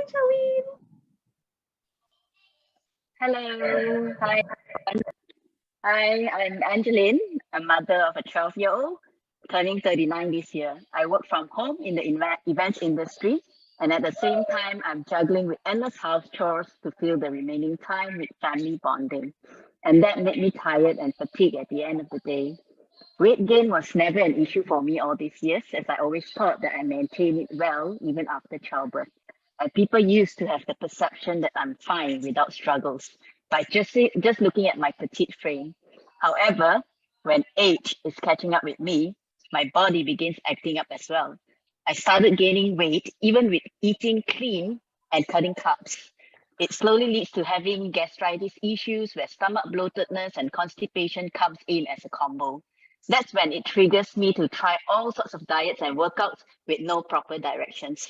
Angelyn. Hello. Hi. Hi, I'm Angelyn, a mother of a 12-year-old, turning 39 this year. I work from home in the events industry, and at the same time, I'm juggling with endless house chores to fill the remaining time with family bonding. And that made me tired and fatigued at the end of the day. Weight gain was never an issue for me all these years, as I always thought that I maintained it well even after childbirth. And people used to have the perception that I'm fine without struggles by just looking at my petite frame. However, when age is catching up with me, my body begins acting up as well. I started gaining weight even with eating clean and cutting carbs. It slowly leads to having gastritis issues where stomach bloatedness and constipation comes in as a combo. That's when it triggers me to try all sorts of diets and workouts with no proper directions.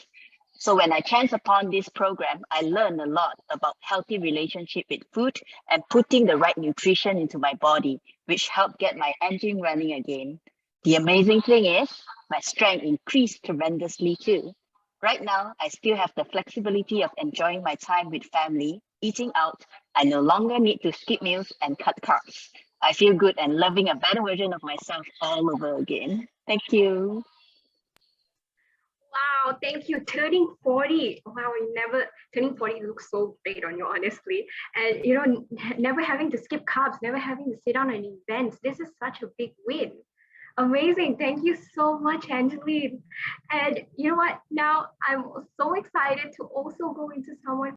So when I chance upon this program, I learned a lot about healthy relationship with food and putting the right nutrition into my body, which helped get my engine running again. The amazing thing is, my strength increased tremendously too. Right now, I still have the flexibility of enjoying my time with family, eating out. I no longer need to skip meals and cut carbs. I feel good and loving a better version of myself all over again. Thank you. Wow, thank you. Turning 40. Wow, you never turning 40 looks so great on you, honestly. And never having to skip carbs, never having to sit down on events. This is such a big win. Amazing. Thank you so much, Angeline. And you know what? Now I'm so excited to also go into some